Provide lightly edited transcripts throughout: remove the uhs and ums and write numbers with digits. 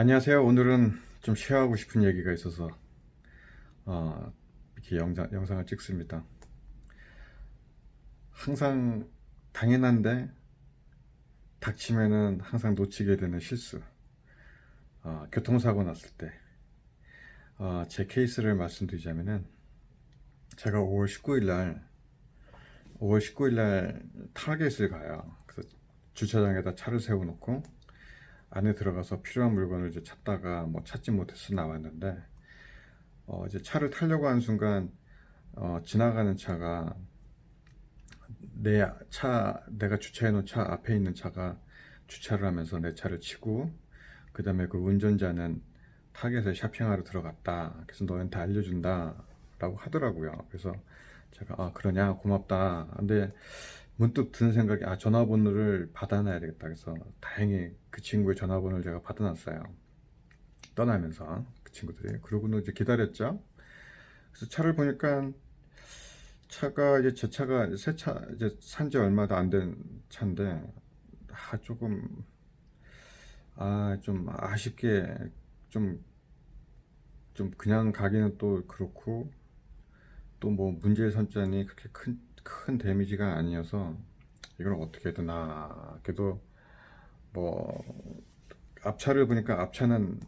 안녕하세요. 오늘은 좀 쉐어하고 싶은 얘기가 있어서 이렇게 영상을 찍습니다. 항상 당연한데 닥치면은 항상 놓치게 되는 실수. 교통사고 났을 때. 제 케이스를 말씀드리자면은 제가 5월 19일 날 타겟을 가요. 그래서 주차장에다 차를 세워놓고 안에 들어가서 필요한 물건을 이제 찾다가 뭐 찾지 못해서 나왔는데 이제 차를 타려고 하는 순간 지나가는 차가 내가 주차해 놓은 차 앞에 있는 차가 주차를 하면서 내 차를 치고, 그 다음에 그 운전자는 타겟에 쇼핑하러 들어갔다. 그래서 너한테 알려준다. 라고 하더라고요. 그래서 제가, 그러냐? 고맙다. 근데 문득 드는 생각이, 전화번호를 받아놔야 되겠다. 그래서 다행히 그 친구의 전화번호를 제가 받아놨어요. 떠나면서 그 친구들이. 그러고는 이제 기다렸죠. 그래서 차를 보니까 차가 이제 제 차가 새 차 이제 산지 얼마도 안 된 차인데 조금 좀 아쉽게 좀 그냥 가기는 또 그렇고, 또 뭐 문제의 선자니 그렇게 큰 데미지가 아니어서 이걸 어떻게 해야 되나. 그래도 뭐 앞차를 보니까 앞차는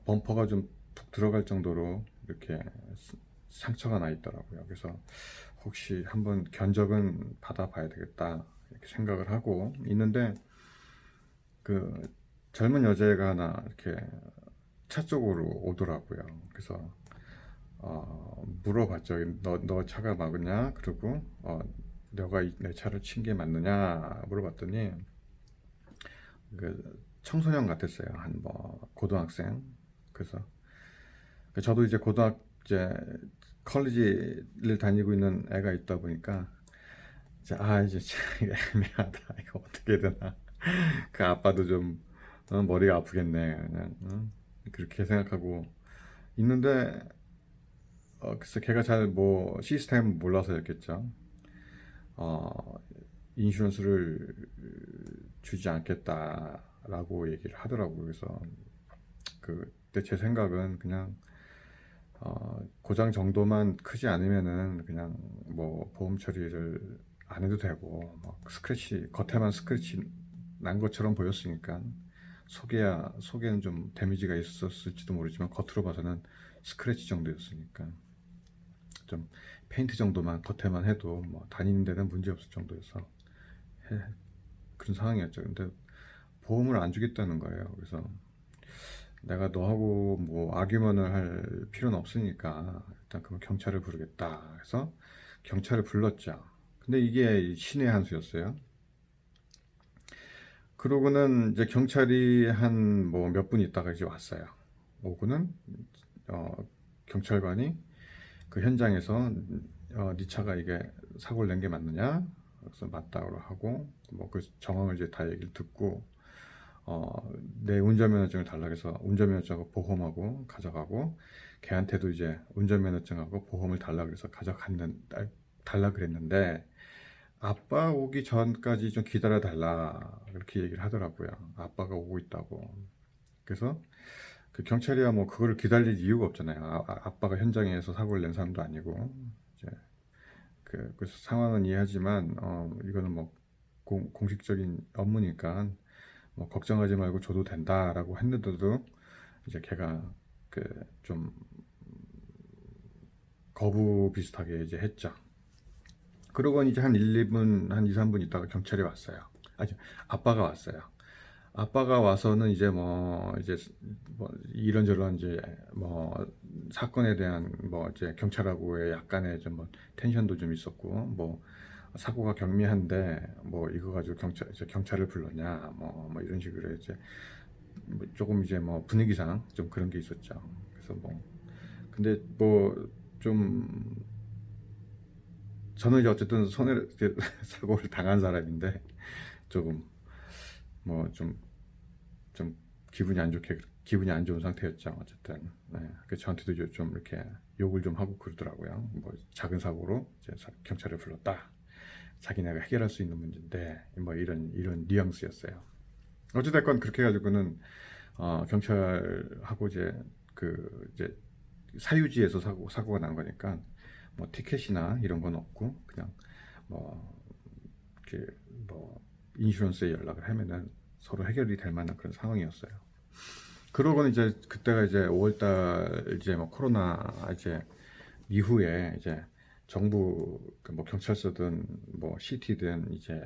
범퍼가 좀 푹 들어갈 정도로 이렇게 상처가 나 있더라고요. 그래서 혹시 한번 견적은 받아봐야 되겠다 이렇게 생각을 하고 있는데, 그 젊은 여자애가 하나 이렇게 차 쪽으로 오더라고요. 그래서 물어봤죠. 너 차가 막으냐? 그리고 너가 내 차를 친 게 맞느냐 물어봤더니 그 청소년 같았어요. 한 뭐 고등학생. 그래서 저도 이제 이제 컬리지를 다니고 있는 애가 있다 보니까 이제 참 애매하다. 이거 어떻게 해야 되나. 그 아빠도 좀 머리가 아프겠네. 그냥 그렇게 생각하고 있는데, 글쎄 걔가 잘 뭐 시스템 몰라서였겠죠. 어, 인슈런스를 주지 않겠다라고 얘기를 하더라고요. 그래서 그때 제 생각은 그냥 고장 정도만 크지 않으면은 그냥 뭐 보험 처리를 안 해도 되고, 막 스크래치 겉에만 스크래치 난 것처럼 보였으니까 속에는 좀 데미지가 있었을지도 모르지만 겉으로 봐서는 스크래치 정도였으니까 좀 페인트 정도만 겉에만 해도 뭐 다니는 데는 문제 없을 정도여서 그런 상황이었죠. 근데 보험을 안 주겠다는 거예요. 그래서 내가 너하고 뭐 아규먼을 할 필요는 없으니까 일단 그럼 경찰을 부르겠다 해서 경찰을 불렀죠. 근데 이게 신의 한 수였어요. 그러고는 이제 경찰이 한 뭐 몇 분 있다가 이제 왔어요. 오고는 어, 경찰관이 그 현장에서 네 차가 이게 사고를 낸 게 맞느냐? 그래서 맞다고 하고 뭐 그 정황을 이제 다 얘기를 듣고 내 운전면허증을 달라고 해서 운전면허증하고 보험하고 가져가고, 걔한테도 이제 운전면허증하고 보험을 달라고 해서 달라 그랬는데 아빠 오기 전까지 좀 기다려 달라 그렇게 얘기를 하더라고요. 아빠가 오고 있다고. 그래서 그 경찰이야 뭐 그거를 기다릴 이유가 없잖아요. 아빠가 현장에서 사고를 낸 사람도 아니고. 이제 그래서 상황은 이해하지만 이거는 뭐 공식적인 업무니까 뭐 걱정하지 말고 줘도 된다라고 했는데도 이제 걔가 그 좀 거부 비슷하게 이제 했죠. 그러고 이제 한 1, 2분, 한 2, 3분 있다가 경찰이 왔어요. 아니, 아빠가 왔어요. 아빠가 와서는 이제 뭐 이런저런 이제 뭐 사건에 대한 뭐 이제 경찰하고의 약간의 좀 뭐 텐션도 좀 있었고, 뭐 사고가 경미한데 뭐 이거 가지고 이제 경찰을 불렀냐 뭐 이런 식으로 이제 뭐 조금 이제 뭐 분위기상 좀 그런 게 있었죠. 그래서 뭐 근데 뭐 좀 저는 이제 어쨌든 사고를 당한 사람인데 조금 뭐 좀 기분이 안 좋은 상태였죠. 어쨌든 그 저한테도 좀 이렇게 욕을 좀 하고 그러더라고요. 뭐 작은 사고로 이제 경찰을 불렀다. 자기네가 해결할 수 있는 문제인데 뭐 이런 뉘앙스였어요. 어찌됐건 그렇게 해가지고는 경찰하고 이제 사유지에서 사고가 난 거니까 뭐 티켓이나 이런 건 없고 그냥 뭐 이렇게 뭐 인슈런스에 연락을 하면은 서로 해결이 될 만한 그런 상황이었어요. 그러고는 이제 그때가 이제 5월달 이제 뭐 코로나 이제 이후에 이제 정부 그뭐 경찰서든 뭐 시티든 이제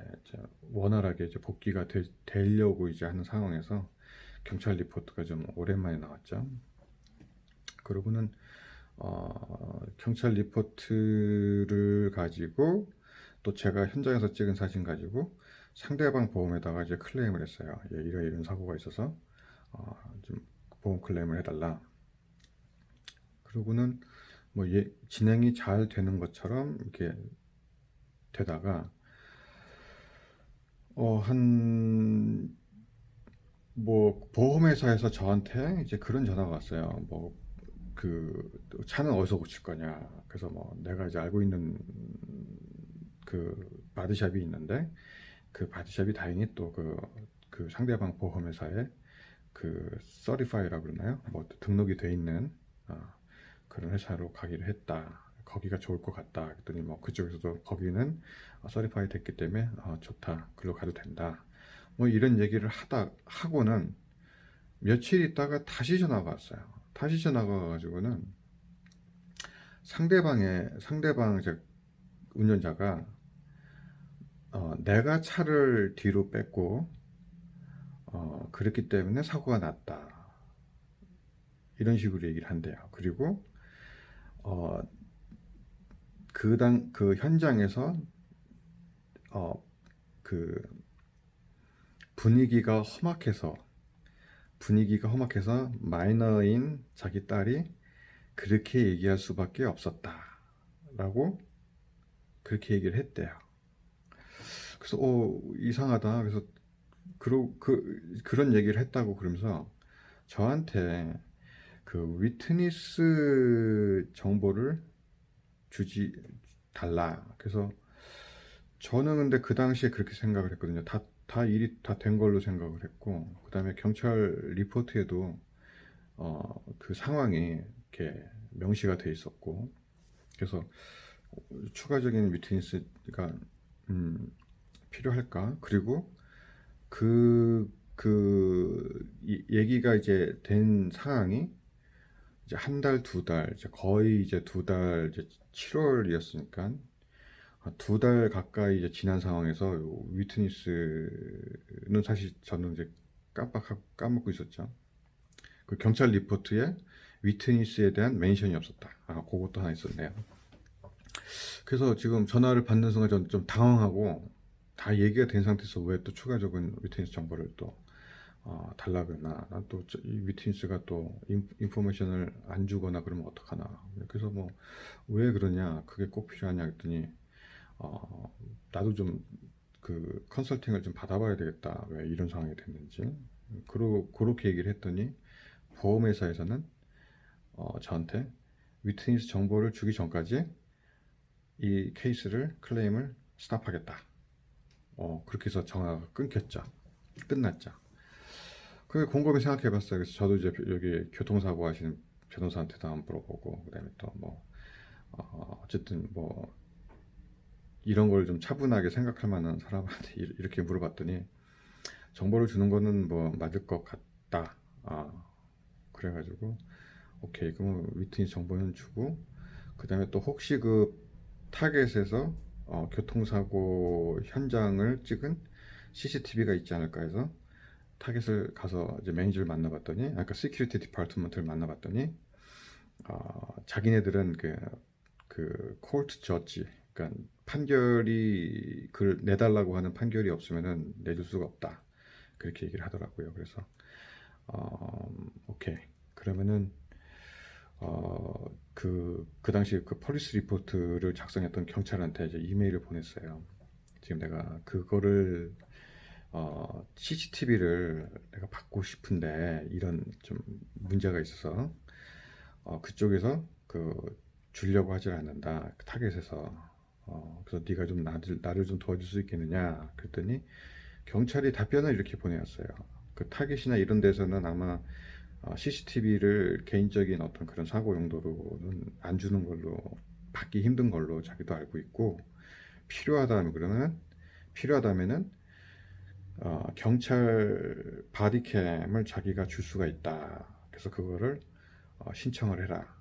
원활하게 이제 복귀가 되려고 이제 하는 상황에서 경찰 리포트가 좀 오랜만에 나왔죠. 그러고는 경찰 리포트를 가지고 또 제가 현장에서 찍은 사진 가지고 상대방 보험에다가 이제 클레임을 했어요. 예, 이런 사고가 있어서 좀 보험 클레임을 해달라. 그러고는 뭐 진행이 잘 되는 것처럼 이렇게 되다가 한 뭐 보험회사에서 저한테 이제 그런 전화가 왔어요. 뭐 그 차는 어디서 고칠 거냐. 그래서 뭐 내가 이제 알고 있는 그 바디샵이 있는데 그 바디샵이 다행히 또 그 상대방 보험회사에 그 서티파이라고 그러나요? 뭐 등록이 돼 있는 그런 회사로 가기로 했다. 거기가 좋을 것 같다. 그랬더니 뭐 그쪽에서도 거기는 서티파이 됐기 때문에 좋다. 글로 가도 된다. 뭐 이런 얘기를 하고는 며칠 있다가 다시 전화가 왔어요. 다시 전화가 와가지고는 상대방 이제 운전자가 내가 차를 뒤로 뺐고 그렇기 때문에 사고가 났다. 이런 식으로 얘기를 한대요. 그리고 어, 그 현장에서 어, 그 분위기가 험악해서 마이너인 자기 딸이 그렇게 얘기할 수밖에 없었다라고 그렇게 얘기를 했대요. 그래서 이상하다. 그래서 그런 얘기를 했다고 그러면서 저한테 그 위트니스 정보를 주지 달라. 그래서 저는 근데 그 당시에 그렇게 생각을 했거든요. 다 일이 다 된 걸로 생각을 했고, 그 다음에 경찰 리포트에도 그 상황이 이렇게 명시가 돼 있었고, 그래서 추가적인 위트니스가 필요할까? 그리고 얘기가 이제 된 상황이 이제 한 달, 두 달, 이제 거의 이제 두 달, 이제 7월이었으니까 2달 가까이 이제 지난 상황에서 위트니스는 사실 저는 이제 깜빡하고 까먹고 있었죠. 그 경찰 리포트에 위트니스에 대한 멘션이 없었다. 그것도 하나 있었네요. 그래서 지금 전화를 받는 순간 저는 좀 당황하고 다 얘기가 된 상태에서 왜 또 추가적인 위트니스 정보를 또 달라 그러나 난 또 이 위트니스가 또 인포메이션을 안 주거나 그러면 어떡하나. 그래서 뭐 왜 그러냐, 그게 꼭 필요하냐 했더니 나도 좀 그 컨설팅을 좀 받아봐야 되겠다, 왜 이런 상황이 됐는지. 그렇게 얘기를 했더니 보험회사에서는 저한테 위트니스 정보를 주기 전까지 이 클레임을 스탑하겠다. 그렇게 해서 전화가 끊겼죠. 끝났죠. 그게 곰곰이 생각해봤어요. 그래서 저도 이제 여기 교통사고 하시는 변호사한테도 한번 물어보고, 그다음에 또 뭐 어쨌든 뭐 이런 걸 좀 차분하게 생각할 만한 사람한테 이렇게 물어봤더니 정보를 주는 거는 뭐 맞을 것 같다. 그래가지고 오케이, 그럼 위트니스 정보는 주고, 그다음에 또 혹시 그 타겟에서 교통사고 현장을 찍은 CCTV가 있지 않을까 해서 타겟을 가서 이제 매니저를 만나봤더니, 아까 시큐리티 디파트먼트를 만나봤더니 자기네들은 그 코트 저지, 그러니까 판결이 그 내달라고 하는 판결이 없으면은 내줄 수가 없다. 그렇게 얘기를 하더라고요. 그래서 오케이. 그러면은 그 당시 그 폴리스 리포트를 작성했던 경찰한테 이제 이메일을 보냈어요. 지금 내가 그거를 CCTV를 내가 받고 싶은데 이런 좀 문제가 있어서 그쪽에서 주려고 하질 않는다. 그 타겟에서. 그래서 네가 좀 나를 좀 도와줄 수 있겠느냐 그랬더니 경찰이 답변을 이렇게 보내왔어요. 그 타겟이나 이런 데서는 아마 CCTV를 개인적인 어떤 그런 사고 용도로는 안 주는 걸로, 받기 힘든 걸로 자기도 알고 있고, 필요하다면은 경찰 바디캠을 자기가 줄 수가 있다. 그래서 그거를 신청을 해라.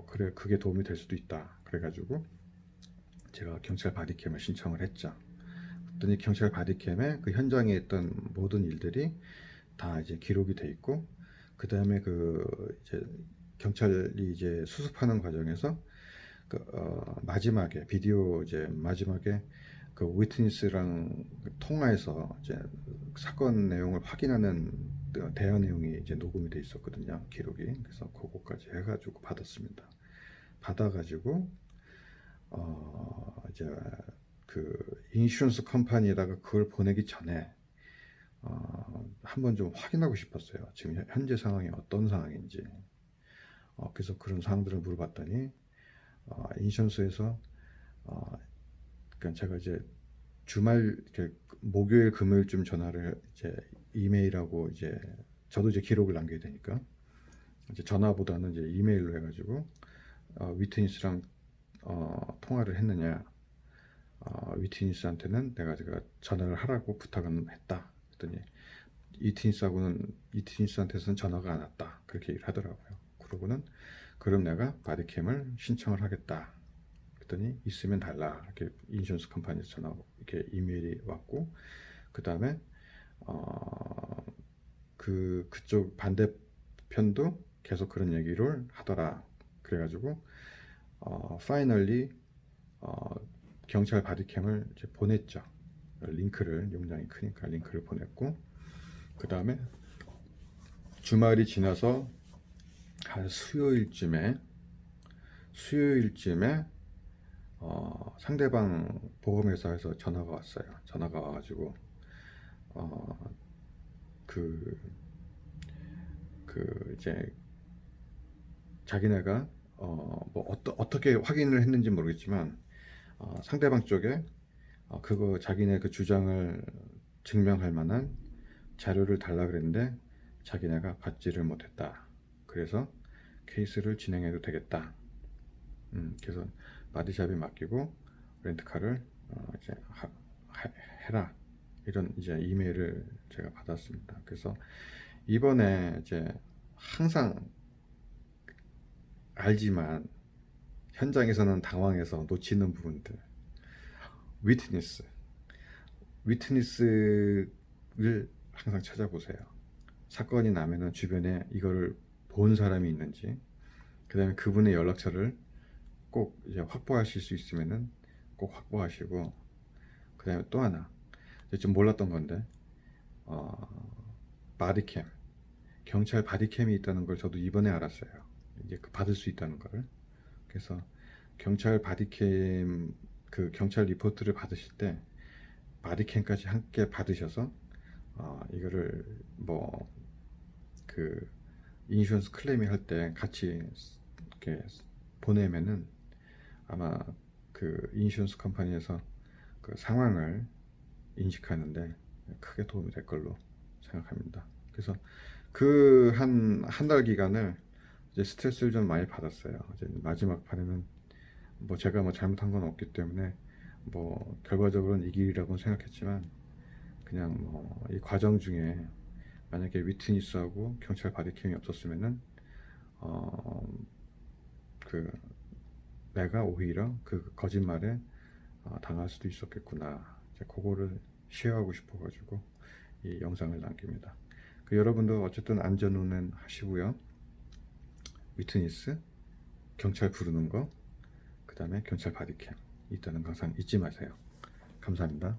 그래, 그게 도움이 될 수도 있다. 그래가지고 제가 경찰 바디캠을 신청을 했죠. 그랬더니 경찰 바디캠에 그 현장에 있던 모든 일들이 다 이제 기록이 돼 있고, 그 다음에 그 이제 경찰이 이제 수습하는 과정에서 마지막에 비디오 이제 마지막에 그 위트니스랑 통화해서 이제 사건 내용을 확인하는 대화 내용이 이제 녹음이 돼 있었거든요, 기록이. 그래서 그거까지 해가지고 받았습니다. 받아가지고 이제 그 인슈런스 컴퍼니에다가 그걸 보내기 전에 한번 좀 확인하고 싶었어요. 지금 현재 상황이 어떤 상황인지. 그래서 그런 사항들을 물어봤더니 인슈런스에서 그러니까 제가 이제 주말 이렇게 목요일 금요일쯤 전화를 이제 이메일하고 이제 저도 이제 기록을 남겨야 되니까 이제 전화보다는 이제 이메일로 해가지고 위트니스랑 통화를 했느냐, 위트니스한테는 제가 전화를 하라고 부탁은 했다. 그랬더니 위트니스한테서는 전화가 안 왔다. 그렇게 얘기를 하더라고요. 그러고는 그럼 내가 바디캠을 신청을 하겠다. 그랬더니 있으면 달라. 이렇게 인슈런스 컴퍼니에서 전화 이렇게 이메일이 왔고, 그 다음에 그쪽 반대편도 계속 그런 얘기를 하더라. 그래가지고 파이널리 경찰 바디캠을 이제 보냈죠. 링크를, 용량이 크니까 링크를 보냈고, 그 다음에 주말이 지나서 한 수요일쯤에 상대방 보험회사에서 전화가 왔어요. 전화가 와가지고 이제 자기네가 뭐 어떻게 확인을 했는지 모르겠지만 상대방 쪽에 그거 자기네 그 주장을 증명할 만한 자료를 달라 그랬는데 자기네가 받지를 못했다. 그래서 케이스를 진행해도 되겠다. 그래서 바디샵에 맡기고 렌트카를 이제 해라. 이런 이제 이메일을 제가 받았습니다. 그래서 이번에 이제 항상 알지만 현장에서는 당황해서 놓치는 부분들, 위트니스를 항상 찾아보세요. 사건이 나면은 주변에 이거를 본 사람이 있는지, 그 다음에 그분의 연락처를 꼭 이제 확보하실 수 있으면은 꼭 확보하시고, 그 다음에 또 하나 좀 몰랐던 건데 바디캠, 경찰 바디캠이 있다는 걸 저도 이번에 알았어요. 이제 받을 수 있다는 걸. 그래서 경찰 바디캠, 그 경찰 리포트를 받으실 때 바디캠까지 함께 받으셔서 이거를 뭐 그 인슈런스 클레이밍 할 때 같이 이렇게 보내면은 아마 그 인슈런스 컴퍼니에서 그 상황을 인식하는데 크게 도움이 될 걸로 생각합니다. 그래서 그 한 달 기간을 이제 스트레스를 좀 많이 받았어요. 이제 마지막 판에는 뭐 제가 뭐 잘못한 건 없기 때문에 뭐 결과적으로는 이 길이라고 생각했지만, 그냥 뭐 이 과정 중에 만약에 위트니스하고 경찰 바디캠이 없었으면은 그 내가 오히려 그 거짓말에 당할 수도 있었겠구나. 이제 그거를 쉐어하고 싶어가지고 이 영상을 남깁니다. 여러분도 어쨌든 안전운행 하시고요. 위트니스, 경찰 부르는 거, 그 다음에 경찰 바디캠 있다는 거 항상 잊지 마세요. 감사합니다.